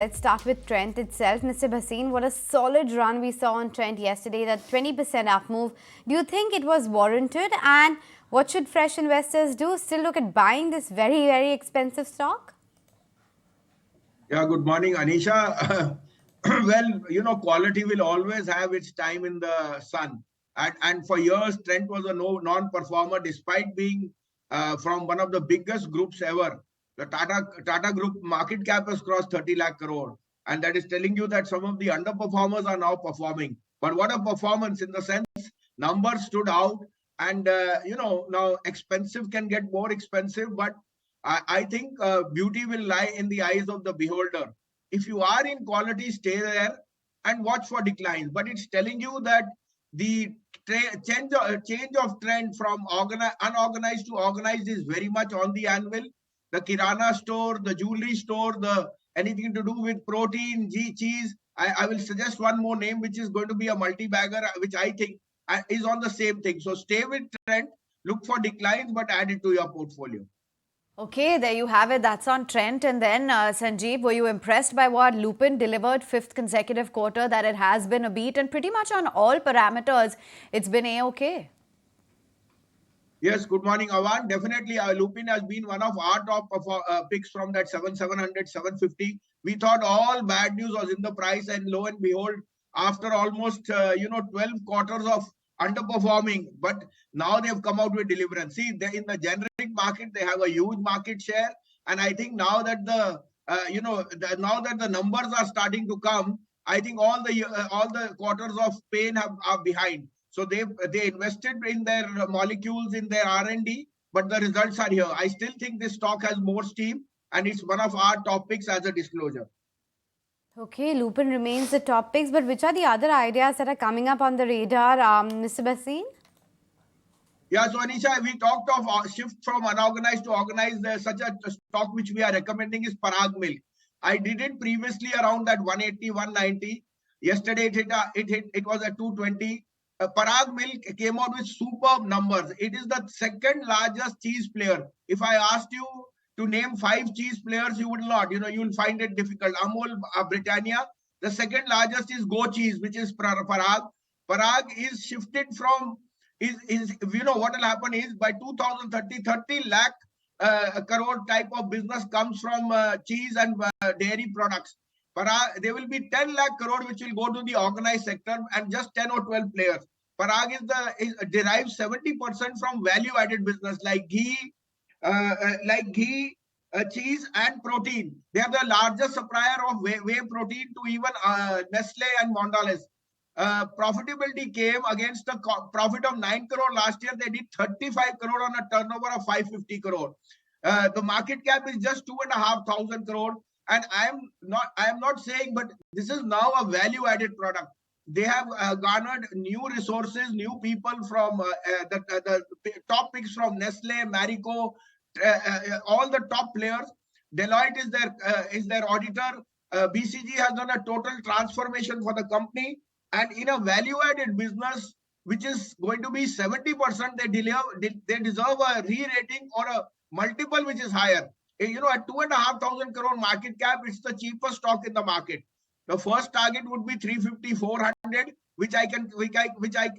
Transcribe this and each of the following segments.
Let's start with Trent itself. Mr. Bhasin, what a solid run we saw on Trent yesterday, that 20% up move. Do you think it was warranted? And what should fresh investors do? Still look at buying this very, very expensive stock? Yeah, good morning, Anisha. Well, quality will always have its time in the sun. And for years, Trent was a non-performer despite being from one of the biggest groups ever. The Tata Group market cap has crossed 30 lakh crore. And that is telling you that some of the underperformers are now performing. But what a performance in the sense, numbers stood out. And, now expensive can get more expensive, but I think beauty will lie in the eyes of the beholder. If you are in quality, stay there and watch for declines. But it's telling you that the change of trend from unorganized to organized is very much on the anvil. The kirana store, the jewelry store, the anything to do with protein, cheese. I will suggest one more name, which is going to be a multi-bagger, which I think is on the same thing. So stay with trend, look for declines, but add it to your portfolio. Okay, there you have it. That's on Trent. And then, Sanjeev, were you impressed by what Lupin delivered fifth consecutive quarter, that it has been a beat and pretty much on all parameters, it's been A-okay? Yes, good morning, Avan. Definitely, Lupin has been one of our top picks from that 700, 750. We thought all bad news was in the price, and lo and behold, after almost 12 quarters of underperforming, but now they've come out with deliverance. See, they in the generic market, they have a huge market share, and I think now that now that the numbers are starting to come, I think all the quarters of pain are behind. So they invested in their molecules, in their R&D, but the results are here. I still think this stock has more steam, and it's one of our top picks as a disclosure. Okay, Lupin remains the top picks, but which are the other ideas that are coming up on the radar, Mr. Bhasin? Yeah, so Anisha, we talked of shift from unorganized to organized. Such a stock which we are recommending is Parag Milk. I did it previously around that 180, 190. Yesterday it was at 220. Parag Milk came out with superb numbers. It is the second largest cheese player. If I asked you to name 5 cheese players, you would not. You will find it difficult. Amul, Britannia. The second largest is Go Cheese, which is Parag. Parag is shifted from is what will happen is by 2030, 30 lakh crore type of business comes from cheese and dairy products. Parag, there will be 10 lakh crore which will go to the organized sector and just 10 or 12 players. Parag derives 70% from value added business like ghee, cheese and protein. They are the largest supplier of whey protein to even Nestle and Mondelez. Profitability came against a profit of 9 crore last year. They did 35 crore on a turnover of 550 crore. The market cap is just 2,500 crore. And I am not saying, but this is now a value added product. They have garnered new resources, new people from the top picks from Nestle, Marico, all the top players. Deloitte is their auditor. BCG has done a total transformation for the company, and in a value-added business, which is going to be 70%, they deserve a re-rating or a multiple which is higher. At 2,500 crore market cap, it's the cheapest stock in the market. The first target would be 350, 400, which I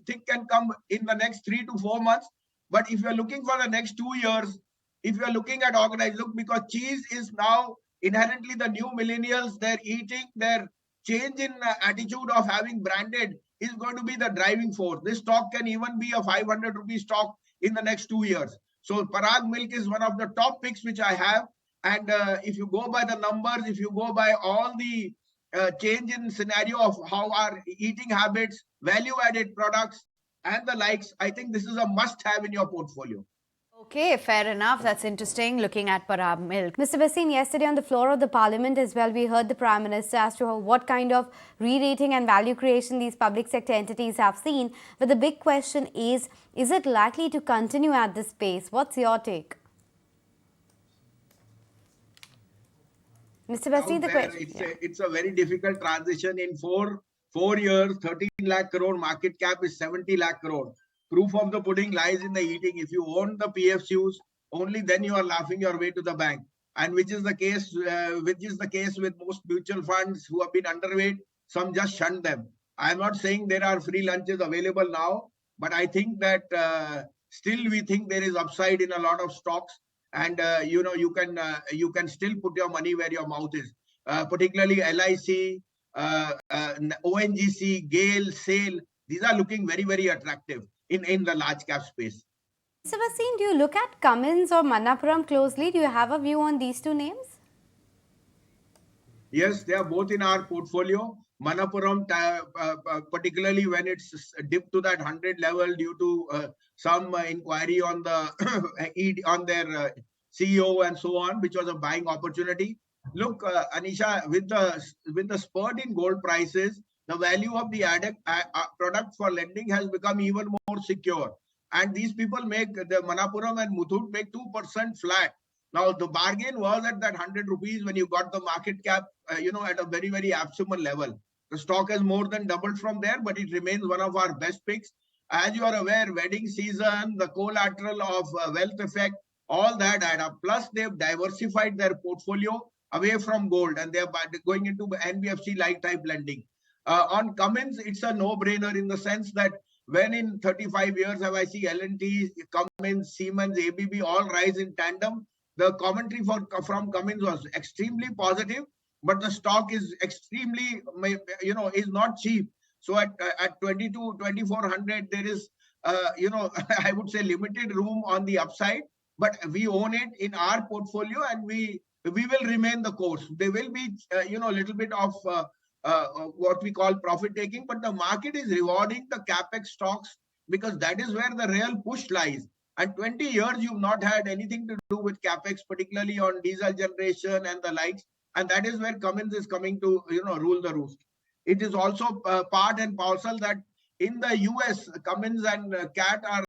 think can come in the next 3 to 4 months. But if you're looking for the next 2 years, if you're looking at organized, look, because cheese is now inherently the new millennials, they're eating, their change in attitude of having branded is going to be the driving force. This stock can even be a 500 rupee stock in the next 2 years. So Parag Milk is one of the top picks which I have. And if you go by the numbers, if you go by all the change in scenario of how our eating habits, value-added products, and the likes, I think this is a must-have in your portfolio. Okay, fair enough. That's interesting, looking at Parag Milk. Mr. Bhasin, yesterday on the floor of the Parliament as well, we heard the Prime Minister as to what kind of re-rating and value creation these public sector entities have seen. But the big question is it likely to continue at this pace? What's your take? Mr. Bhasin, the question. It's a very difficult transition. In four years, 13 lakh crore market cap is 70 lakh crore. Proof of the pudding lies in the eating. If you own the PFCUs, only then you are laughing your way to the bank. and which is the case with most mutual funds who have been underweight. Some just shun them. I'm not saying there are free lunches available now, but I think that still we think there is upside in a lot of stocks, and you can still put your money where your mouth is. Particularly LIC, ONGC, GAIL, SAIL. These are looking very, very attractive in the large cap space. Mr. Bhasin, do you look at Cummins or Manappuram closely? Do you have a view on these two names? Yes, they are both in our portfolio. Manappuram, particularly when it's dipped to that 100 level due to some inquiry on the on their CEO and so on, which was a buying opportunity. Look, Anisha, with the spurt in gold prices, the value of the product for lending has become even more secure. And these people make, the Manappuram and Muthoot make 2% flat. Now, the bargain was at that 100 rupees when you got the market cap, at a very, very optimal level. The stock has more than doubled from there, but it remains one of our best picks. As you are aware, wedding season, the collateral of wealth effect, all that add up. Plus, they've diversified their portfolio away from gold, and they're going into NBFC-like type lending. On Cummins, it's a no-brainer in the sense that when in 35 years have I see L&T, Cummins, Siemens, ABB all rise in tandem. The commentary from Cummins was extremely positive, but the stock is extremely, is not cheap. So at 2400, there is, I would say limited room on the upside, but we own it in our portfolio, and we will remain the course. There will be, a little bit of what we call profit taking, but the market is rewarding the capex stocks because that is where the real push lies. And 20 years, you've not had anything to do with capex, particularly on diesel generation and the likes. And that is where Cummins is coming to, rule the roost. It is also part and parcel that in the US, Cummins and CAT are